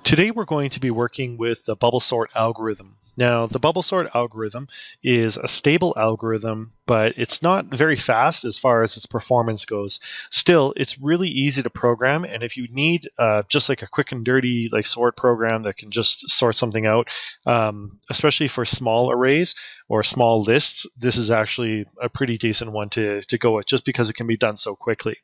Today we're going to be working with the bubble sort algorithm. Now, the bubble sort algorithm is a stable algorithm, but it's not very fast as far as its performance goes. Still, it's really easy to program, and if you need just like a quick and dirty like sort program that can just sort something out, especially for small arrays or small lists, this is actually a pretty decent one to go with just because it can be done so quickly.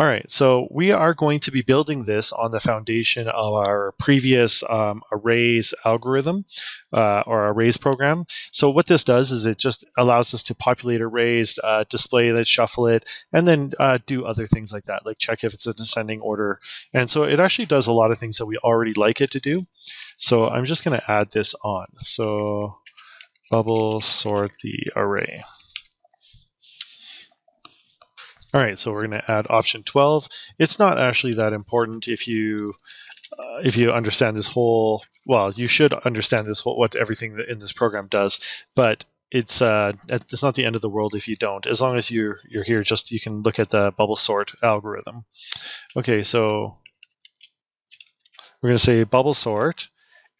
All right, so we are going to be building this on the foundation of our previous arrays algorithm or arrays program. So what this does is it just allows us to populate arrays, display it, shuffle it, and then do other things like that, like check if it's a descending order. And so it actually does a lot of things that we already like it to do. So I'm just going to add this on. So bubble sort the array. All right, so we're going to add option 12. It's not actually that important if you understand this whole, well, you should understand this whole, what everything that in this program does, but it's not the end of the world if you don't. As long as you're here, just you can look at the bubble sort algorithm. Okay, so we're going to say bubble sort,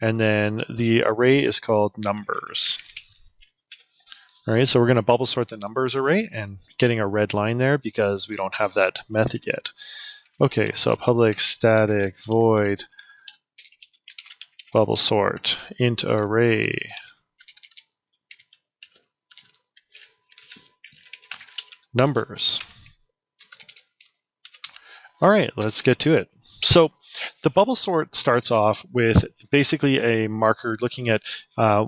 and then the array is called numbers. All right, so we're going to bubble sort the numbers array and getting a red line there because we don't have that method yet. Okay, so public static void bubble sort int array numbers. All right, let's get to it. So the bubble sort starts off with basically a marker looking at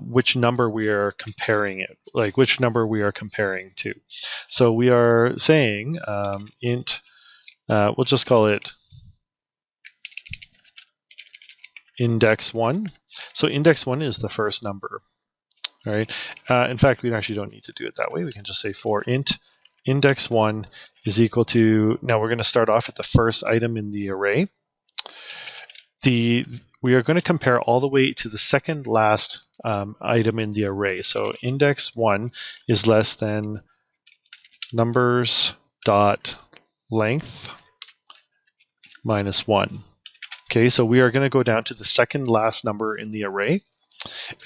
which number we are comparing it, like which number we are comparing to. So we are saying int, we'll just call it index 1. So index 1 is the first number. All right. In fact, we actually don't need to do it that way. We can just say for int index 1 is equal to, now we're going to start off at the first item in the array. We are going to compare all the way to the second last item in the array. So index 1 is less than numbers dot length minus 1. Okay, so we are going to go down to the second last number in the array,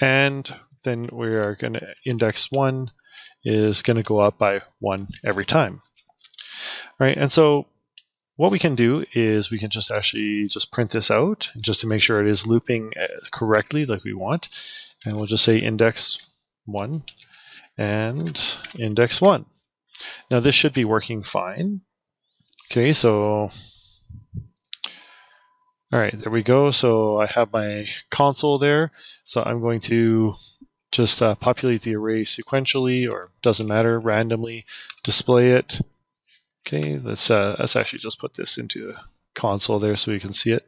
and then we are going to index 1 is going to go up by 1 every time. All right, and so what we can do is we can just actually just print this out just to make sure it is looping correctly like we want. And we'll just say index 1 and index 1. Now this should be working fine. Okay, so all right, there we go. So I have my console there. So I'm going to just populate the array sequentially, or doesn't matter, randomly display it. Okay, let's actually just put this into a console there so we can see it.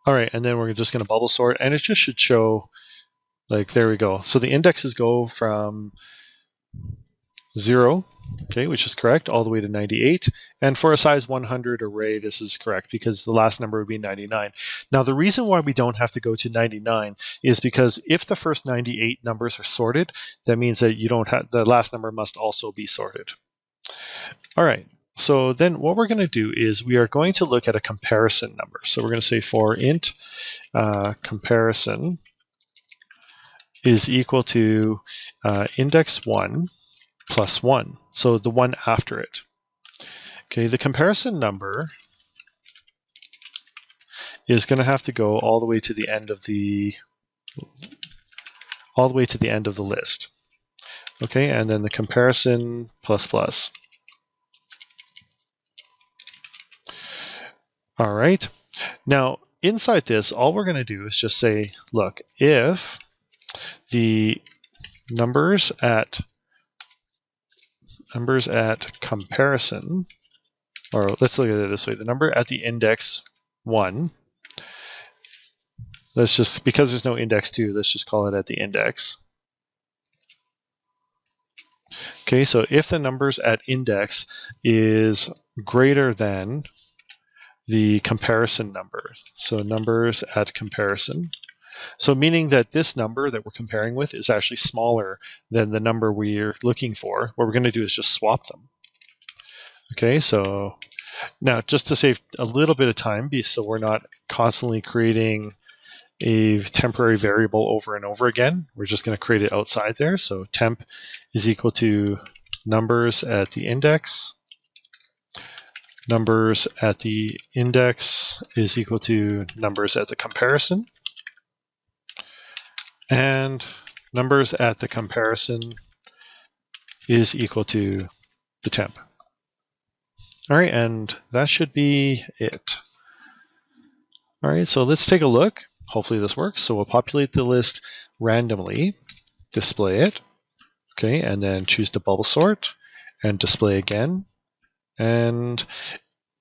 All right, and then we're just going to bubble sort, and it just should show, like, there we go. So the indexes go from 0, okay, which is correct, all the way to 98. And for a size 100 array, this is correct because the last number would be 99. Now, the reason why we don't have to go to 99 is because if the first 98 numbers are sorted, that means that you don't have, the last number must also be sorted. All right, so then what we're going to do is we are going to look at a comparison number. So we're going to say for int comparison is equal to index 1 plus 1, so the one after it. Okay, the comparison number is going to have to go all the way to the end of the list. Okay, and then the comparison plus plus. All right. Now inside this, all we're going to do is just say, look, if the numbers at comparison, or let's look at it this way, the number at the index 1, let's just, because there's no index 2, let's just call it at the index. Okay, so if the numbers at index is greater than the comparison number, so numbers at comparison, so meaning that this number that we're comparing with is actually smaller than the number we're looking for, what we're going to do is just swap them. Okay, so Now, just to save a little bit of time, so we're not constantly creating a temporary variable over and over again, we're just going to create it outside there. So temp is equal to numbers at the index. Numbers at the index is equal to numbers at the comparison. And numbers at the comparison is equal to the temp. All right, and that should be it. All right, so let's take a look. Hopefully this works. So we'll populate the list randomly, display it, okay, and then choose to bubble sort and display again. And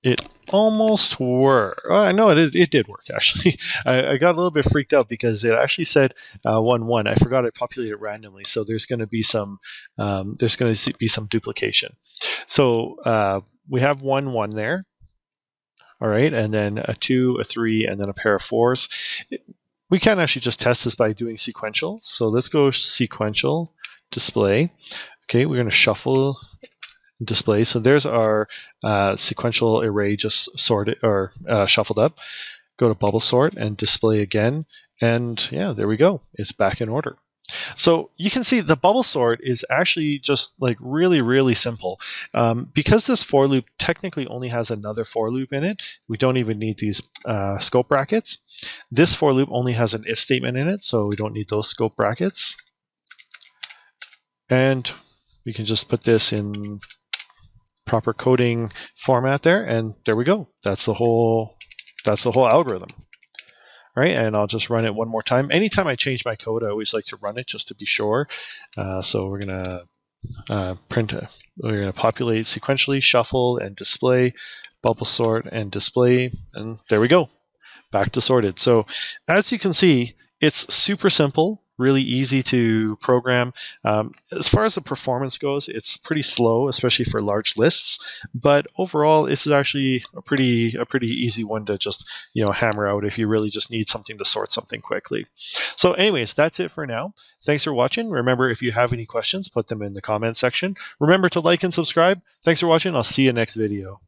it almost worked. Oh, I know it did work actually. I got a little bit freaked out because it actually said 1 1. I forgot I populated it randomly, so there's going to be some duplication. So we have 1 1 there. All right, and then a 2, a 3, and then a pair of 4s. We can actually just test this by doing sequential. So let's go sequential display. Okay, we're going to shuffle display. So there's our sequential array just sorted or shuffled up. Go to bubble sort and display again. And yeah, there we go. It's back in order. So you can see the bubble sort is actually just like really, really simple. Because this for loop technically only has another for loop in it, we don't even need these scope brackets. This for loop only has an if statement in it, so we don't need those scope brackets. And we can just put this in proper coding format there, and there we go. That's the whole algorithm. All right, and I'll just run it one more time. Anytime I change my code, I always like to run it just to be sure. So we're gonna we're gonna populate sequentially, shuffle, and display, bubble sort, and display, and there we go. Back to sorted. So as you can see, it's super simple, really easy to program. As far as the performance goes, it's pretty slow, especially for large lists. But overall, this is actually a pretty easy one to just hammer out if you really just need something to sort something quickly. So anyways, that's it for now. Thanks for watching. Remember, if you have any questions, put them in the comment section. Remember to like and subscribe. Thanks for watching. I'll see you next video.